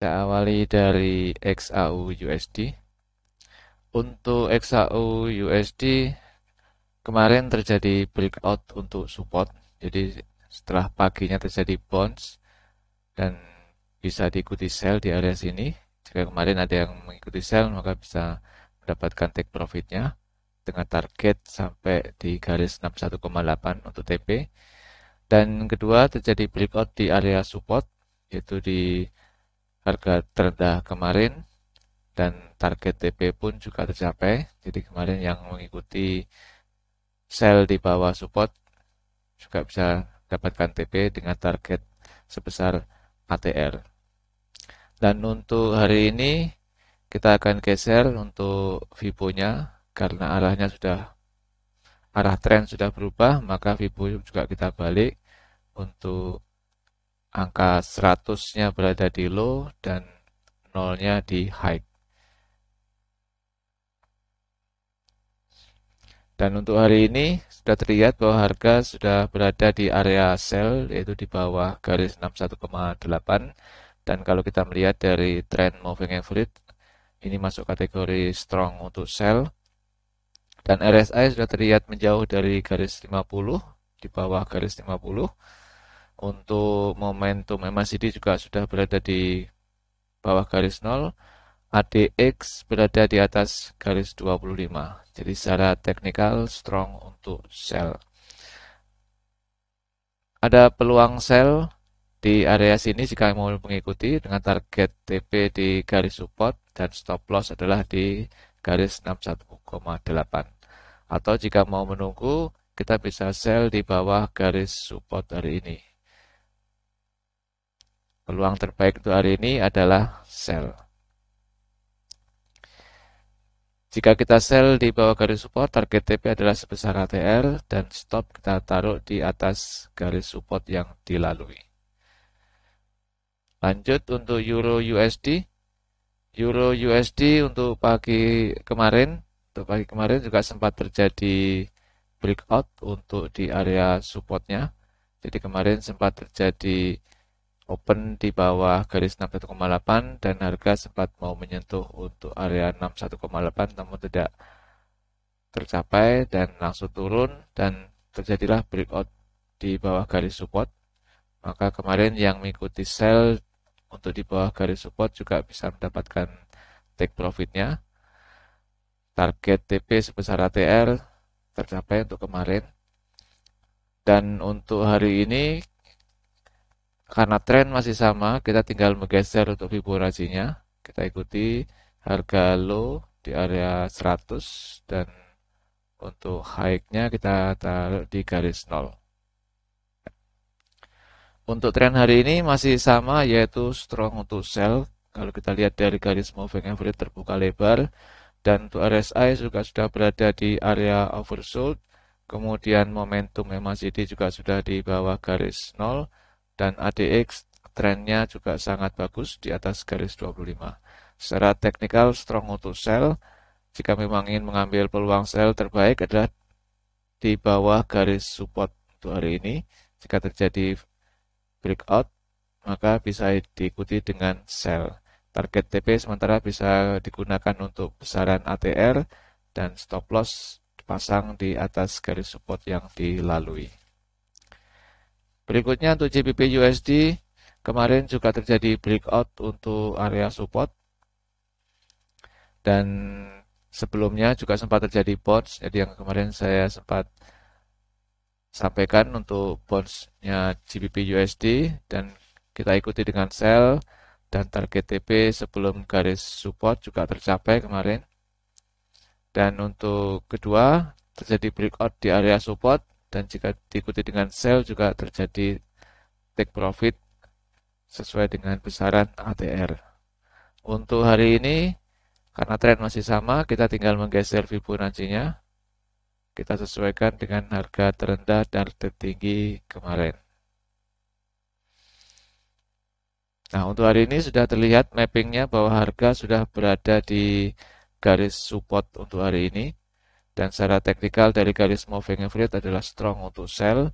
Kita awali dari XAU USD. Untuk XAU USD kemarin terjadi breakout untuk support. Jadi setelah paginya terjadi bounce dan bisa diikuti sell di area sini. Jika kemarin ada yang mengikuti sell maka bisa mendapatkan take profitnya dengan target sampai di garis 61,8 untuk TP. Dan kedua terjadi breakout di area support yaitu di harga terendah kemarin dan target TP pun juga tercapai. Jadi kemarin yang mengikuti sell di bawah support juga bisa dapatkan TP dengan target sebesar ATR. Dan untuk hari ini kita akan geser untuk Fibo-nya karena arah tren sudah berubah, maka Fibo juga kita balik untuk angka 100-nya berada di low dan 0-nya di high. Dan untuk hari ini sudah terlihat bahwa harga sudah berada di area sell yaitu di bawah garis 61,8 dan kalau kita melihat dari trend moving average ini masuk kategori strong untuk sell dan RSI sudah terlihat menjauh dari garis 50 di bawah garis 50. Untuk momentum MACD juga sudah berada di bawah garis 0. ADX berada di atas garis 25. Jadi secara teknikal strong untuk sell. Ada peluang sell di area sini jika mau mengikuti dengan target TP di garis support dan stop loss adalah di garis 61,8. Atau jika mau menunggu, kita bisa sell di bawah garis support hari ini. Peluang terbaik untuk hari ini adalah sell. Jika kita sell di bawah garis support, target TP adalah sebesar ATR dan stop kita taruh di atas garis support yang dilalui. Lanjut untuk Euro USD. Euro USD untuk pagi kemarin juga sempat terjadi breakout untuk di area supportnya. Jadi kemarin sempat terjadi open di bawah garis 61,8 dan harga sempat mau menyentuh untuk area 61,8 namun tidak tercapai dan langsung turun dan terjadilah breakout di bawah garis support. Maka kemarin yang mengikuti sell untuk di bawah garis support juga bisa mendapatkan take profitnya. Target TP sebesar ATR tercapai untuk kemarin. Dan untuk hari ini karena tren masih sama, kita tinggal menggeser untuk Fibonacci-nya. Kita ikuti harga low di area 100 dan untuk high-nya kita taruh di garis 0. Untuk tren hari ini masih sama yaitu strong untuk sell. Kalau kita lihat dari garis moving average terbuka lebar dan untuk RSI juga sudah berada di area oversold. Kemudian momentum MACD juga sudah di bawah garis 0 dan ADX trennya juga sangat bagus di atas garis 25. Secara teknikal strong untuk sell. Jika memang ingin mengambil peluang sell terbaik adalah di bawah garis support untuk hari ini. Jika terjadi breakout maka bisa diikuti dengan sell. Target TP sementara bisa digunakan untuk besaran ATR dan stop loss dipasang di atas garis support yang dilalui. Berikutnya untuk GBP USD kemarin juga terjadi breakout untuk area support dan sebelumnya juga sempat terjadi bounce. Jadi yang kemarin saya sempat sampaikan untuk bounce-nya GBP USD dan kita ikuti dengan sell dan target TP sebelum garis support juga tercapai kemarin. Dan untuk kedua terjadi breakout di area support dan jika diikuti dengan sell juga terjadi take profit sesuai dengan besaran ATR. Untuk hari ini karena tren masih sama, kita tinggal menggeser Fibonacci-nya. Kita sesuaikan dengan harga terendah dan tertinggi kemarin. Nah, untuk hari ini sudah terlihat mappingnya bahwa harga sudah berada di garis support untuk hari ini. Dan secara teknikal dari garis moving average adalah strong untuk sell.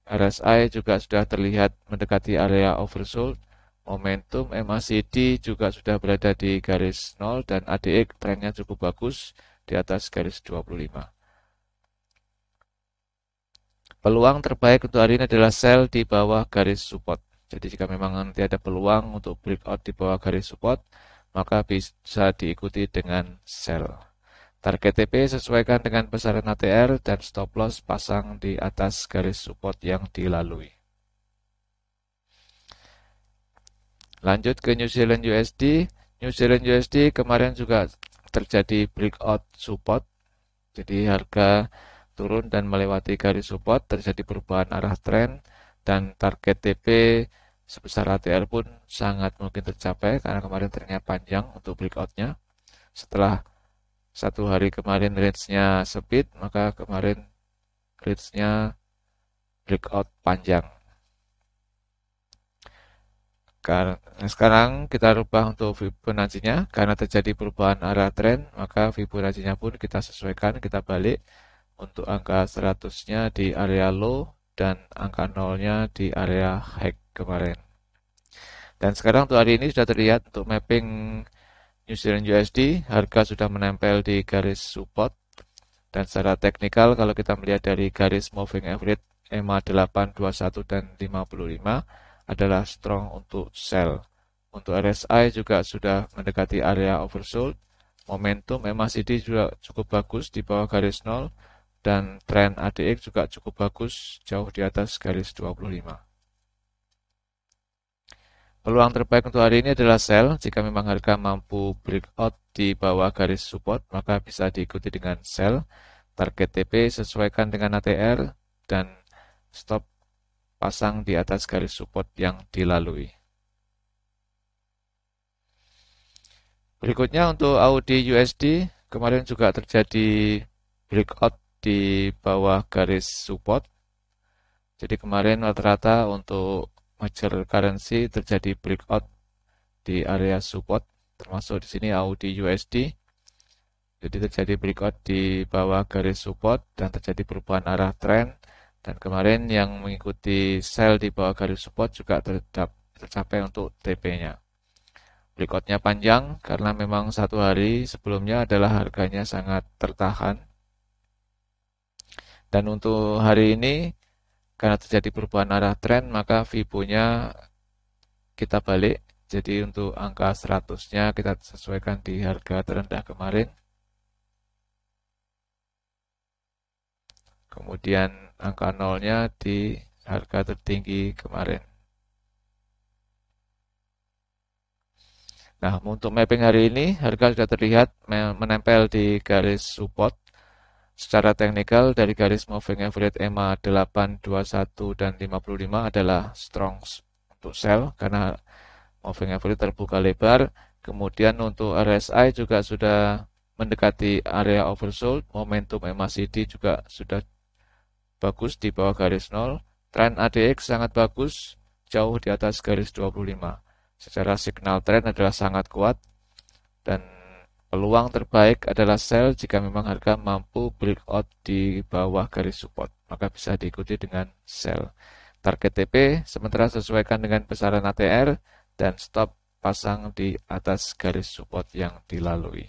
RSI juga sudah terlihat mendekati area oversold. Momentum MACD juga sudah berada di garis 0 dan ADX trennya cukup bagus di atas garis 25. Peluang terbaik untuk hari ini adalah sell di bawah garis support. Jadi jika memang nanti ada peluang untuk breakout di bawah garis support, maka bisa diikuti dengan sell. Target TP sesuaikan dengan besaran ATR dan stop loss pasang di atas garis support yang dilalui. Lanjut ke New Zealand USD. New Zealand USD kemarin juga terjadi breakout support. Jadi harga turun dan melewati garis support, terjadi perubahan arah tren, dan target TP sebesar ATR pun sangat mungkin tercapai karena kemarin trennya panjang untuk breakoutnya. Setelah satu hari kemarin range-nya sempit, maka kemarin range-nya breakout panjang. Sekarang kita rubah untuk Fibonacci-nya. Karena terjadi perubahan arah tren, maka Fibonacci-nya pun kita sesuaikan, kita balik untuk angka 100-nya di area low dan angka 0-nya di area high kemarin. Dan sekarang untuk hari ini sudah terlihat untuk mapping New Zealand USD, harga sudah menempel di garis support. Dan secara teknikal kalau kita melihat dari garis moving average EMA 8, 21 dan 55 adalah strong untuk sell. Untuk RSI juga sudah mendekati area oversold. Momentum MACD juga cukup bagus di bawah garis 0 dan tren ADX juga cukup bagus jauh di atas garis 25. Peluang terbaik untuk hari ini adalah sell. Jika memang harga mampu breakout di bawah garis support, maka bisa diikuti dengan sell. Target TP sesuaikan dengan ATR dan stop pasang di atas garis support yang dilalui. Berikutnya untuk Audi USD, kemarin juga terjadi breakout di bawah garis support. Jadi kemarin rata-rata untuk major currency terjadi breakout di area support, termasuk di sini Audi USD. Jadi terjadi breakout di bawah garis support dan terjadi perubahan arah tren. Dan kemarin yang mengikuti sell di bawah garis support juga tercapai untuk TP-nya. Breakoutnya panjang karena memang satu hari sebelumnya adalah harganya sangat tertahan. Dan untuk hari ini karena terjadi perubahan arah tren, maka Fibo-nya kita balik. Jadi untuk angka 100-nya kita sesuaikan di harga terendah kemarin. Kemudian angka 0-nya di harga tertinggi kemarin. Nah, untuk mapping hari ini, harga sudah terlihat menempel di garis support. Secara teknikal, dari garis moving average EMA 8, 21, dan 55 adalah strong untuk sell karena moving average terbuka lebar. Kemudian untuk RSI juga sudah mendekati area oversold. Momentum MACD juga sudah bagus di bawah garis 0. Tren ADX sangat bagus, jauh di atas garis 25. Secara signal tren adalah sangat kuat dan peluang terbaik adalah sell jika memang harga mampu breakout di bawah garis support, maka bisa diikuti dengan sell. Target TP sementara sesuaikan dengan besaran ATR dan stop pasang di atas garis support yang dilalui.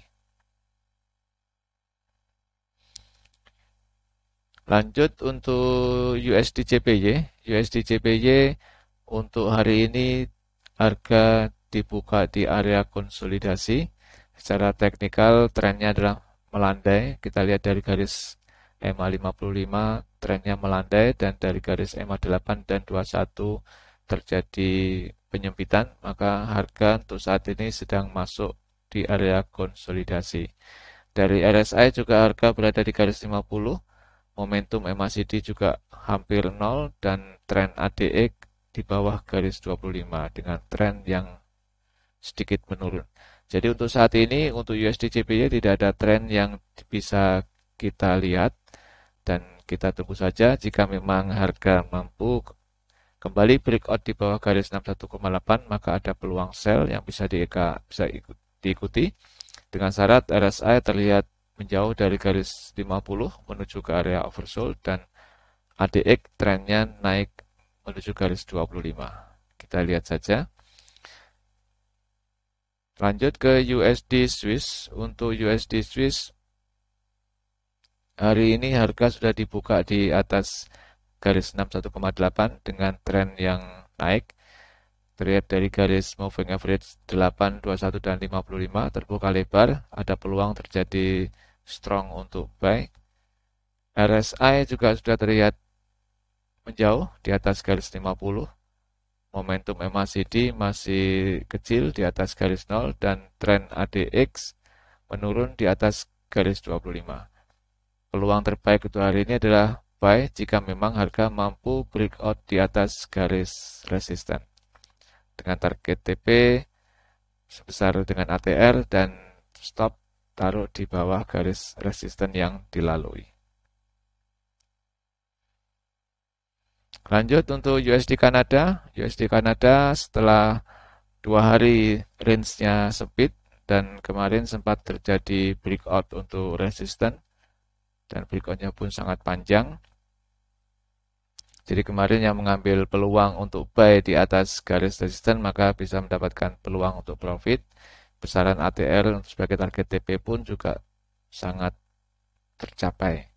Lanjut untuk USD JPY. USD JPY untuk hari ini harga dibuka di area konsolidasi. Secara teknikal trennya adalah melandai. Kita lihat dari garis EMA 55 trennya melandai dan dari garis EMA 8 dan 21 terjadi penyempitan. Maka harga untuk saat ini sedang masuk di area konsolidasi. Dari RSI juga harga berada di garis 50. Momentum MACD juga hampir 0 dan tren ADX di bawah garis 25 dengan tren yang sedikit menurun. Jadi untuk saat ini untuk USD JPY tidak ada tren yang bisa kita lihat dan kita tunggu saja jika memang harga mampu kembali breakout di bawah garis 61,8 maka ada peluang sell yang bisa diikuti dengan syarat RSI terlihat menjauh dari garis 50 menuju ke area oversold dan ADX trennya naik menuju garis 25. Kita lihat saja. Lanjut ke USD Swiss. Untuk USD Swiss hari ini harga sudah dibuka di atas garis 61,8 dengan tren yang naik. Terlihat dari garis moving average 8, 21, dan 55 terbuka lebar. Ada peluang terjadi strong untuk buy. RSI juga sudah terlihat menjauh di atas garis 50. Momentum MACD masih kecil di atas garis 0 dan tren ADX menurun di atas garis 25. Peluang terbaik untuk hari ini adalah buy jika memang harga mampu breakout di atas garis resisten dengan target TP sebesar dengan ATR dan stop taruh di bawah garis resisten yang dilalui. Lanjut untuk USD Kanada. USD Kanada setelah 2 hari range-nya sempit dan kemarin sempat terjadi breakout untuk resisten dan breakout-nya pun sangat panjang. Jadi kemarin yang mengambil peluang untuk buy di atas garis resisten maka bisa mendapatkan peluang untuk profit. Besaran ATR sebagai target TP pun juga sangat tercapai.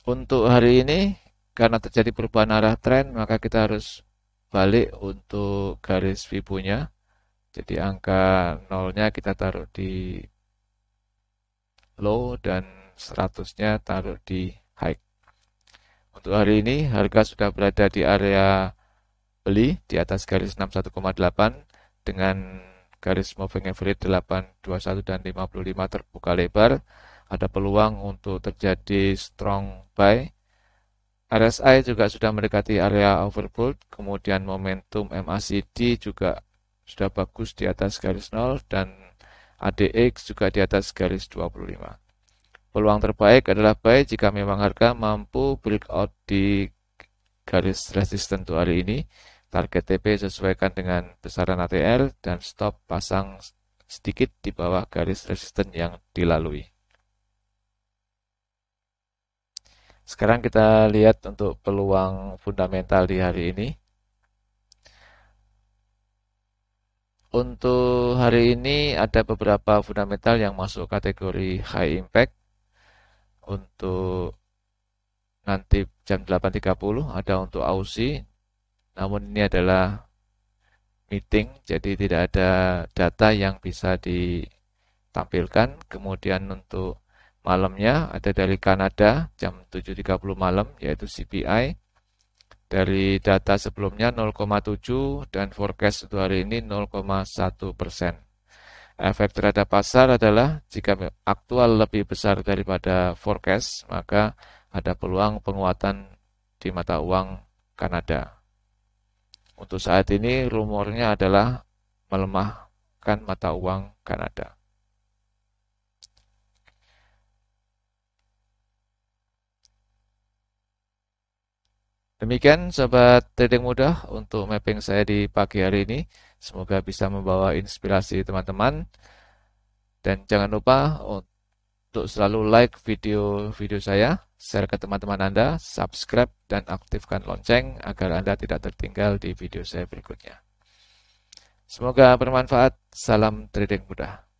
Untuk hari ini karena terjadi perubahan arah tren maka kita harus balik untuk garis Fibo-nya. Jadi angka 0-nya kita taruh di low dan 100-nya taruh di high. Untuk hari ini harga sudah berada di area beli di atas garis 61,8 dengan garis moving average 8, 21 dan 55 terbuka lebar. Ada peluang untuk terjadi strong buy. RSI juga sudah mendekati area overbought, kemudian momentum MACD juga sudah bagus di atas garis 0 dan ADX juga di atas garis 25. Peluang terbaik adalah buy jika memang harga mampu breakout di garis resisten untuk hari ini. Target TP sesuaikan dengan besaran ATR dan stop pasang sedikit di bawah garis resisten yang dilalui. Sekarang kita lihat untuk peluang fundamental di hari ini. Untuk hari ini ada beberapa fundamental yang masuk kategori high impact. Untuk nanti jam 8.30 ada untuk Aussie. Namun ini adalah meeting, jadi tidak ada data yang bisa ditampilkan. Kemudian untuk malamnya ada dari Kanada jam 7.30 malam yaitu CPI. Dari data sebelumnya 0,7 dan forecast untuk hari ini 0,1%. Efek terhadap pasar adalah jika aktual lebih besar daripada forecast, maka ada peluang penguatan di mata uang Kanada. Untuk saat ini rumornya adalah melemahkan mata uang Kanada. Demikian Sobat Trading Mudah untuk mapping saya di pagi hari ini. Semoga bisa membawa inspirasi teman-teman. Dan jangan lupa untuk selalu like video-video saya, share ke teman-teman Anda, subscribe dan aktifkan lonceng agar Anda tidak tertinggal di video saya berikutnya. Semoga bermanfaat. Salam trading mudah.